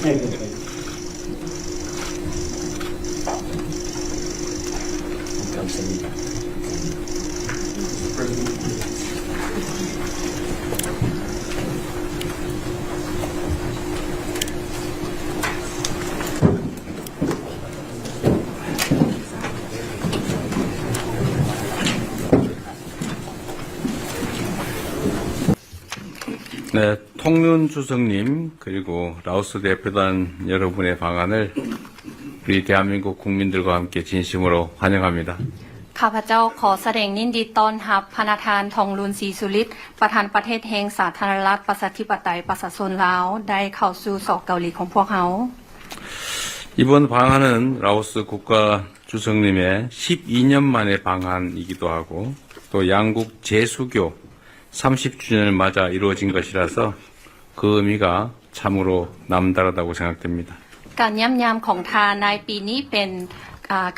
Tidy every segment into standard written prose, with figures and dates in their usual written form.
네, 통륜 주석님 그리고 라오스 대표단 여러분의 방한을 우리 대한민국 국민들과 함께 진심으로 환영합니다. ข้าพเจ้าขอแสดงยินดีต้อนรับพระธานทองลุนศรีสุริตประธานประเทศแห่งสาธารณรัฐประชาธิปไตยประชาชนลาวได้เข้าสู่สอกเกาหลีของพวกเขา 이번 방한은 라오스 국가 주석님의 12년 만의 방한이기도 하고 또 양국 재수교 30주년을 맞아 이루어진 것이라서 그 의미가 참으로 남다르다고 생각됩니다. การย่ำยามของทานในปีนี้เป็น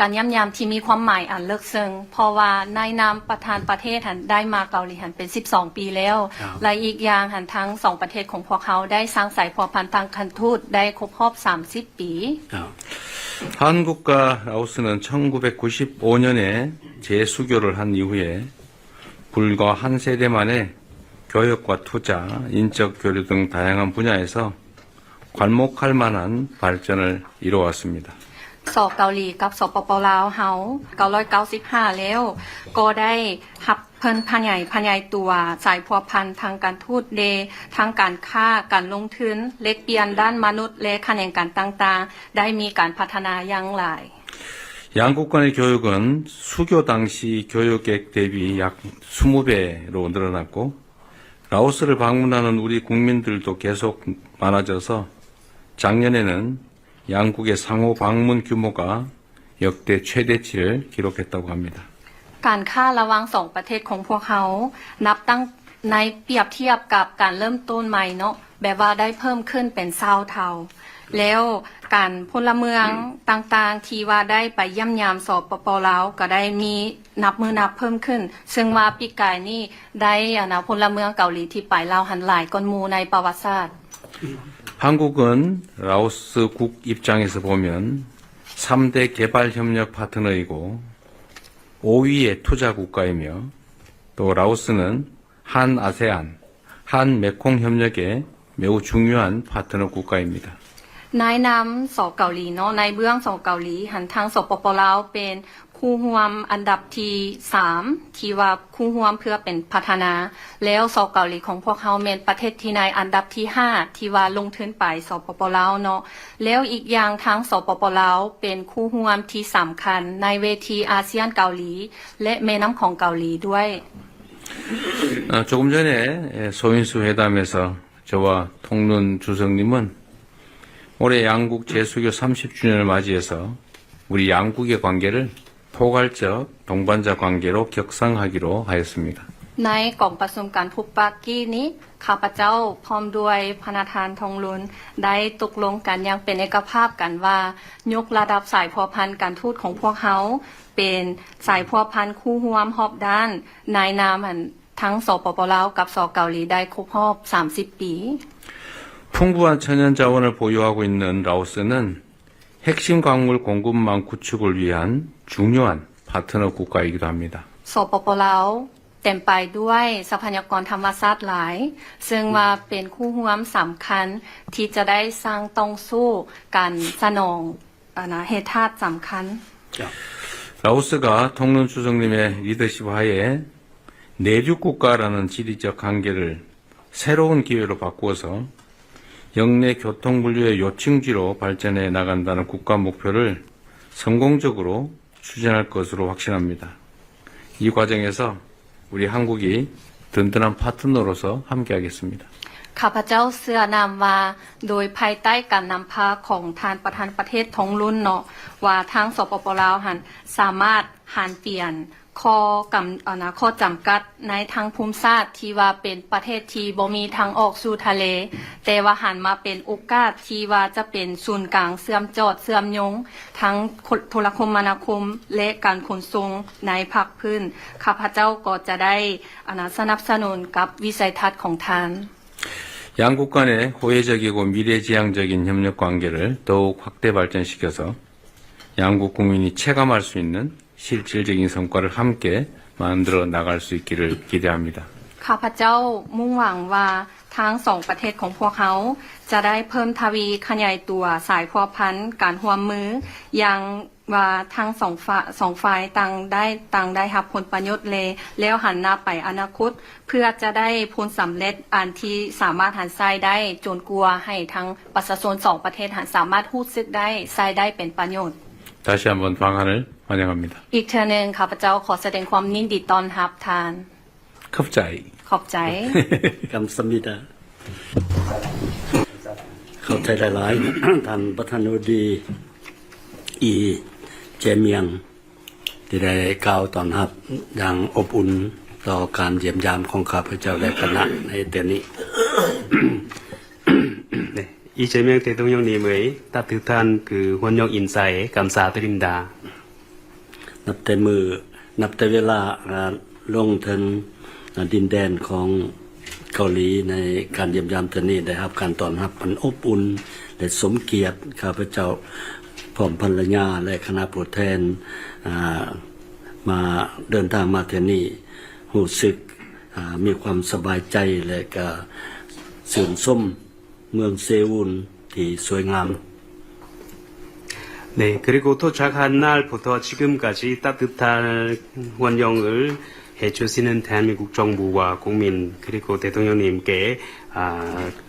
การย่ำยามที่มีความหมายอันเลิกซึ้งเพราะว่าในนามประธานประเทศหันได้มาเกาหลีหันเป็น12ปีแล้วและอีกอย่างหันทั้ง2ประเทศของพวกเขาได้สร้างสายพัวพันธ์ทางการทูตได้ครบรอบ30ปี 한국과 라오스는 1995년에 재수교를 한 이후에 불과 한 세대 만에 교역과 투자, 인적 교류 등 다양한 분야에서 괄목할 만한 발전을 이루어왔습니다. สอบเกาหลีกับสปป.ลาวเฮา995แล้วก็ได้รับเพิ่นพยายตัวสายพัวพันธ์ทางการทูตเดทางการค้าการลงทุนเล็กเปลี่ยนด้านมนุษย์และแขนงการต่างๆได้มีการพัฒนาอย่างหลาย 양국 간의 교육은 수교 당시 교육액 대비 약 20배로 늘어났고 라오스를 방문하는 우리 국민들도 계속 많아져서 작년에는 양국의 상호 방문 규모가 역대 최대치를 기록했다고 합니다. การค้าระหว่าง2ประเทศของพวกเขานับตั้งในเปรียบเทียบกับการเริ่มต้นใหม่เนาะแบบว่าได้เพิ่มขึ้นเป็น20เท่าแล้วการพลเมืองต่างๆที่ว่าได้ไปย่ำยามสปป.ลาวก็ได้มีนับเพิ่มขึ้นซึ่งว่าปีกายนี้ได้พลเมืองเกาหลีที่ไปลาวหันหลายก้อนหมู่ในประวัติศาสตร์ 한국은 라오스국 입장에서 보면 3대 개발협력 파트너이고 5위의 투자 국가이며 또 라오스는 한 아세안, 한 메콩 협력의 매우 중요한 파트너 국가입니다. นายนำสอเกาหลีเนาะในเบื้องสอเกาหลีหันทางสปป.ลาวเป็นคู่ร่วมอันดับที่3ที่ว่าคู่ร่วมเพื่อเป็นพัฒนาแล้วสอเกาหลีของพวกเขาเป็นประเทศที่ในอันดับที่5ที่ว่าลงทุนไปสปป.ลาวเนาะแล้วอีกอย่างทางสปป.ลาวเป็นคู่ร่วมที่สำคัญในเวทีอาเซียนเกาหลีและแม่น้ำของเกาหลีด้วย 조금 전에 소인수 회담에서 저와 통륜 주석님은 올해 양국 재수교 30주년을 맞이해서 우리 양국의 관계를 포괄적 동반자 관계로 격상하기로 하였습니다. ในกล่องประชุมการพบปะกี้นี้ข้าพเจ้าพร้อมด้วยพระธานทองลุนได้ตกลงกันอย่างเป็นเอกภาพกันว่ายกระดับสายพัวพันธ์การทูตของพวกเขาเป็นสายพัวพันธ์คู่ร่วมรอบด้านในนามทั้งสปป.ลาวกับสเกาหลีได้ครบรอบ30ปี 풍부한 천연 자원을 보유하고 있는 라오스는 핵심 광물 공급망 구축을 위한 중요한 파트너 국가이기도 합니다. สปป.ลาวเต็มไปด้วยทรัพยากรธรรมชาติหลายซึ่งว่าเป็นคู่ร่วมสำคัญที่จะได้สร้างต้องสู้การสนองเหตุธาตุสำคัญ 라오스가 통륜 주석님의 리더십 하에 내륙 국가라는 지리적 한계를 새로운 기회로 바꾸어서 영내 교통물류의 요충지로 발전해 나간다는 국가 목표를 성공적으로 추진할 것으로 확신합니다. 이 과정에서 우리 한국이 든든한 파트너로서 함께하겠습니다. ข้าพเจ้าเชื่อนำว่าโดยภายใต้การนำพาของท่านประธานประเทศทองลุนเนาะว่าทางสปป.ลาวหันสามารถหันเปลี่ยนข้อจำกัดในทางภูมิศาสตร์ที่ว่าเป็นประเทศที่บ่มีทางออกสู่ทะเลแต่ว่าหันมาเป็นโอกาสที่ว่าจะเป็นศูนย์กลางเชื่อมจอดเชื่อมโยงทั้งโทรคมนาคมและการขนส่งในภาคพื้นข้าพเจ้าก็จะได้สนับสนุนกับวิสัยทัศน์ของท่าน 양국 간의 호혜적이고 미래지향적인 협력 관계를 더욱 확대 발전시켜서 양국 국민이 체감할 수 있는 실질적인 성과를 함께 만들어 나갈 수 있기를 기대합니다. ข้าพเจ้ามุ่งหวังว่าทั้งสองประเทศของพวกเขาจะได้เพิ่มทวีขยายตัวสายพัวพันธ์การร่วมมืออย่างว่าทั้งสองฝ่ายต่างได้รับผลประโยชน์แล้วหันหน้าไปอนาคตเพื่อจะได้ผลสำเร็จอันที่สามารถหันใช้ได้จนกลัวให้ทั้งประชาชนสองประเทศหันสามารถรู้สึกได้ใช้ได้เป็นประโยชน์ 다시 한번 방한을 환영합니다. อีกเทื่อหนึงข้าพเจ้าขอแสดงความยินดีต้อนรับทาน 컵자이. ขอบใจ กำสมิดาเข้าใจหลายๆ ท่านประธานาธิบดีอีเจเมียงที่ได้กล่าวต้อนรับอย่างอบอุ่นต่อการเยี่ยมยามของข้าพเจ้าและคณะในเดือนนี้ 네, 이재명 대통령님의 따뜻한 그 원역 인사에 감사드립니다. นับแต่เวลาลงถึงดินแดนของเกาหลีในการเยี่ยมยามเทื่อนี้ได้รับการต้อนรับอันอบอุ่นและสมเกียรติข้าพเจ้าพร้อมภรรยาและคณะผู้แทนมาเดินทางมาเทื่อนี้รู้สึกมีความสบายใจและก็ชื่นชมเมืองเซอุลที่สวยงาม 네, 그리고 도착한 날부터 지금까지 따뜻한 원영을 해주시는 대한민국 정부와 국민 그리고 대통령님께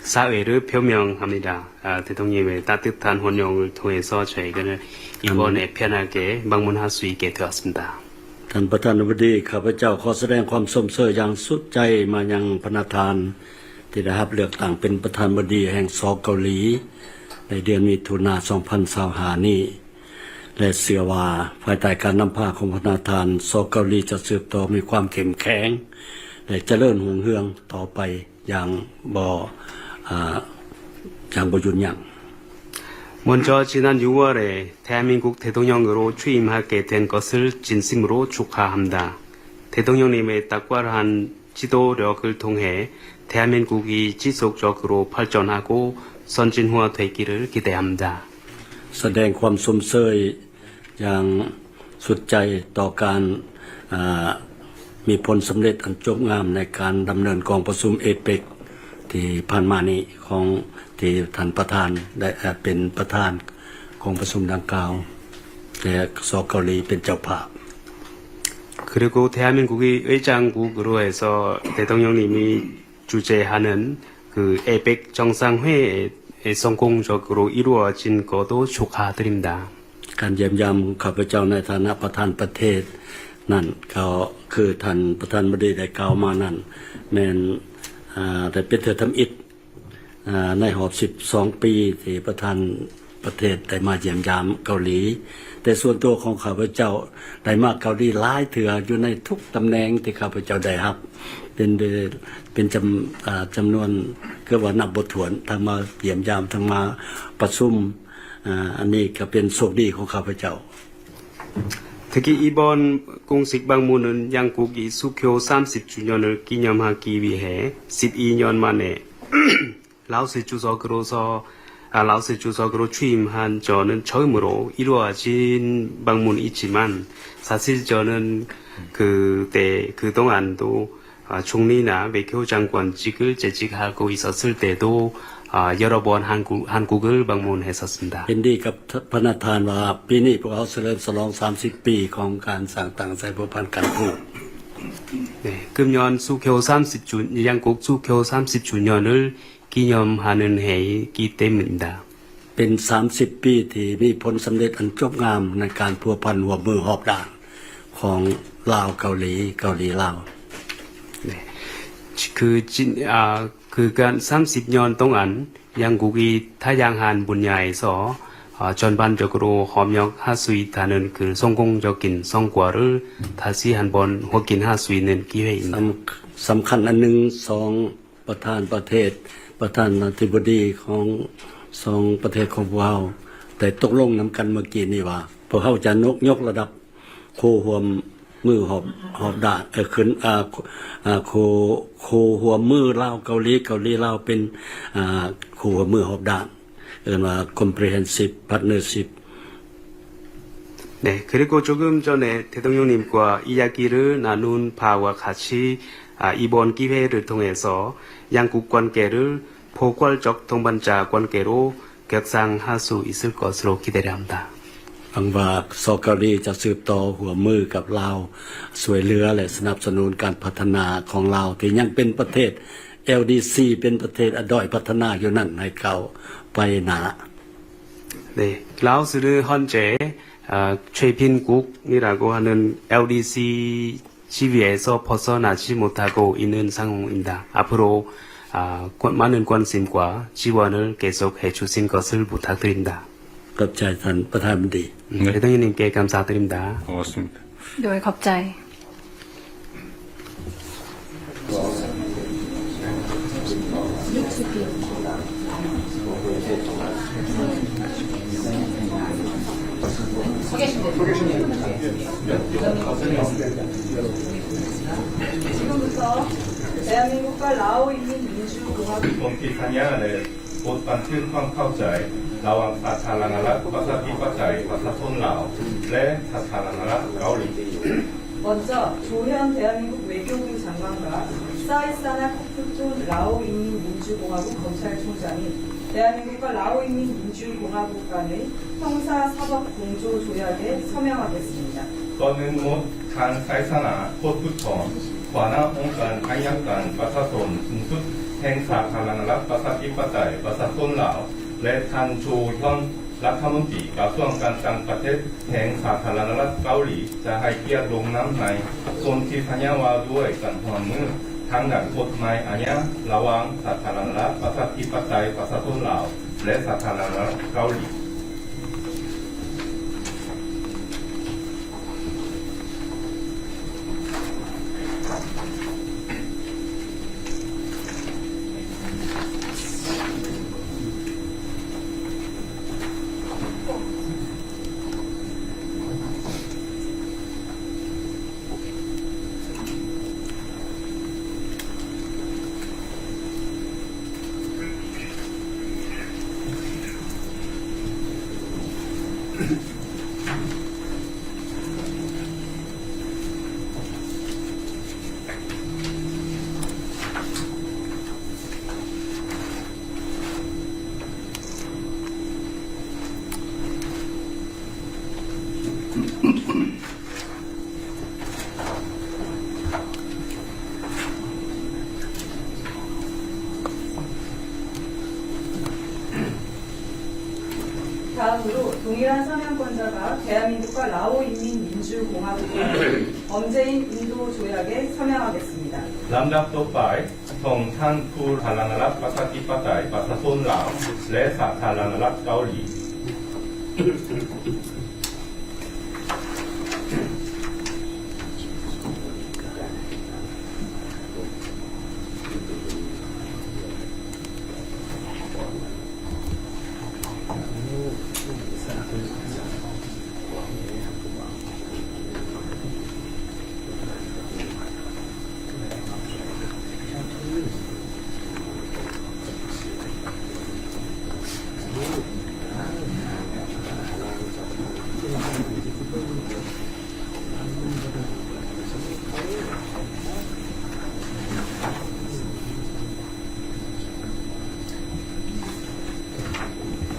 사회를 표명합니다. 대통령님의 따뜻한 원영을 통해서 저희는 이번에 편하게 방문할 수 있게 되었습니다. ท่านประธานาธิบดีข้าพเจ้าขอแสดงความสมเสยอย่างสุดใจมายังพระประธานที่ได้รับเลือกตั้งเป็นประธานาธิบดีแห่งสเกาหลีในเดือนมิถุนายน 2025 นี้และเชื่อว่าภายใต้การนำพาของประธานสเกาหลีจะสืบต่อมีความเข้มแข็งและเจริญรุ่งเรืองต่อไปอย่างบ่หยุดยั้ง 먼저 지난 6월에 대한민국 대통령으로 취임하게 된 것을 진심으로 축하합니다. 대통령님의 탁월한 지도력을 통해 대한민국이 지속적으로 발전하고 선진화되기를 기대합니다. แสดงความสมเสยอย่างสุดใจต่อการมีผลสำเร็จอันจบงามในการดำเนินกองประชุมเอเปกที่ผ่านมานี้ของที่ท่านประธานได้เป็นประธานของประชุมดังกล่าวและสเกาหลีเป็นเจ้าภาพ 그리고 대한민국이 의장국으로 해서 대통령님이 주재하는 그 에펙 정상회에 성공적으로 이루어진 것도 축하드립니다. การเยี่ยมยามข้าพเจ้าในฐานะประธานประเทศนั่นก็คือท่านประธานบดีได้กล่าวมานั่นแม่นแต่เป็นเถื่อทำอิฐในหอบ12 ปีที่ประธานประเทศได้มาเยี่ยมยามเกาหลีแต่ส่วนตัวของข้าพเจ้าได้มาเกาหลีหลายเถื่ออยู่ในทุกตำแหน่งที่ข้าพเจ้าได้รับเป็นจำนวนก็ว่านับบ่ถ้วนทั้งมาเยี่ยมยามทั้งมาประชุมอันนี้ก็เป็นโชคดีของข้าพเจ้า 특히 이번 공식 방문은 양국이 수교 30주년을 기념하기 위해 12년 만에 라오스 주석으로 취임한 저는 처음으로 이루어진 방문이지만 사실 저는 그동안도 총리나 외교장관직을 재직하고 있었을 때도 여러 번 한국을 방문했었습니다. เห็นดีกับพระประธานว่าปีนี้พวกเราเฉลิมฉลอง30 ปีของการสร้างต่างสายพันธุ์กันทูต 네, 금년 양국 수교 30주년을 기념하는 해이기 때문입니다. เป็น 30 ปีที่มีผลสำเร็จอันจบงามในการพัวพันหัวมือหอบด่านของลาวเกาหลีลาว 네. 그간 30년 동안 양국이 다양한 분야에서 전반적으로 협력할 수 있다는 그 성공적인 성과를 다시 한번 확인할 수 있는 기회입니다. สำคัญอันหนึ่งสองประธานประเทศประธานาธิบดีของสองประเทศของพวกเราแต่ตกลงนำกันเมื่อกี้นี่ว่าพวกเขาจะยกระดับโคห่วม มือหอบดาดขึ้นโคหัวมือลาวเกาหลีลาวเป็นโคหัวมือหอบดาดเรียกว่า comprehensive partnership 네, 그리고 조금 전에 대통령님과 이야기를 나눈 바와 같이 이번 기회를 통해서 양국 관계를 포괄적 동반자 관계로 격상할 수 있을 것으로 기대를 합니다. อังว่าซอเกาหลีจะสืบต่อหัวมือกับลาวสวยเรือและสนับสนุนการพัฒนาของลาวที่ยังเป็นประเทศ LDC เป็นประเทศด้อยพัฒนาอยู่นั่นให้เขาไปหนา 네, 라오스는 현재 최빈국이라고 하는 LDC 지위에서 벗어나지 못하고 있는 상황입니다. 앞으로 많은 관심과 지원을 계속해 주신 것을 부탁드립니다. กับใจท่านประธานบดี 대통령님께 감사드립니다. 고맙습니다. โดยขอบใจ 지금부터 대한민국과 라오 인민민주공화국 ผมที่ทัญญาเลยบทบันทึกความเข้าใจระหว่างสาธารณรัฐประชาธิปไตยประชาชนลาวและสาธารณรัฐเกาหลี 먼저 조현 대한민국 외교부 장관과 사이사나 코프툰 라오 인민민주공화국 검찰총장이 대한민국과 라오 인민민주공화국 간의 형사사법공조조약에 서명하겠습니다. ตอนนี้หมดทางไซสนาโคตรพุทธรหัวหน้าองค์การอัยการประชาชนสูงสุดแห่งสาธารณรัฐประชาธิปไตยประชาชนลาวและท่านโชยอนรัฐมนตรีกระทรวงการต่างประเทศแห่งสาธารณรัฐเกาหลีจะให้เกียรติลงนามในส่วนที่ทัญญาว่าด้วยกันหัวมือทางด้านกฎหมายอาญาระหว่างสาธารณรัฐประชาธิปไตยประชาชนลาวและสาธารณรัฐเกาหลี 다음으로 동일한 서명권자가 대한민국과 라오 인민민주공화국 간의 범죄인 인도 조약에 서명하겠습니다. ลำดับต่อไปส่งท่านผู้สาธารณรัฐประชาธิปไตยประชาชนลาวและสาธารณรัฐเกาหลี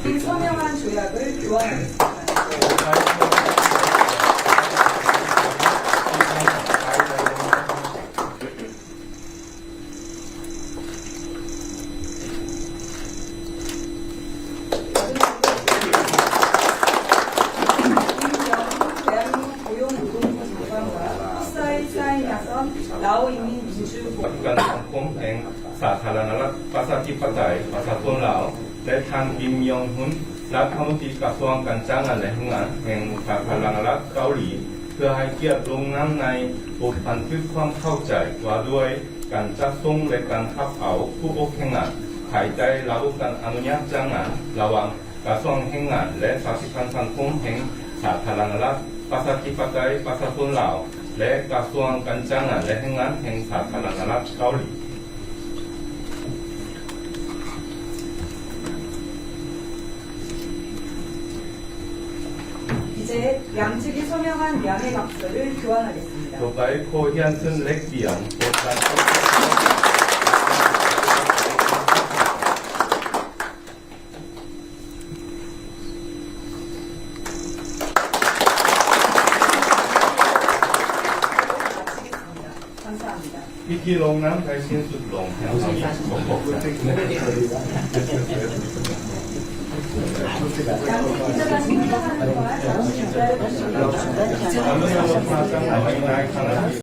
이 서명한 조약을 교환하겠습니다. 대한민국 고용노동부 장관과 흡사에 사인하선 라오 인민민주공화국 ปฏิบัติสังคมแห่งสาธารณรัฐประชาธิปไตยประชาชนลาวและท่านกิมยองฮุนรัฐมนตรีกระทรวงการจ้างงานและแรงงานแห่งสาธารณรัฐเกาหลีเพื่อให้เกียรติลงนามในบทบันทึกความเข้าใจว่าด้วยการจัดส่งและการขับเอาผู้อบแรงงานภายใต้ระบบการอนุญาตจ้างงานระหว่างกระทรวงแรงงานและสาธารณสังคมแห่งสาธารณรัฐประชาธิปไตยประชาชนลาว และกระทรวงการจ้างงานและแรงงานแห่งสาธารณรัฐเกาหลี 이제 양측이 서명한 양해각서를 교환하겠습니다. ต่อไปขอเรียนเชิญเล็กเบียงโปรดการ 마치겠습니다. 감사합니다. พิธีลงน้ำไทยสิ้นสุดลงแห่งความขอบคุณ 양측 기자단이 서명하는 동안 잠시 기다려주시기 바랍니다. 감사합니다.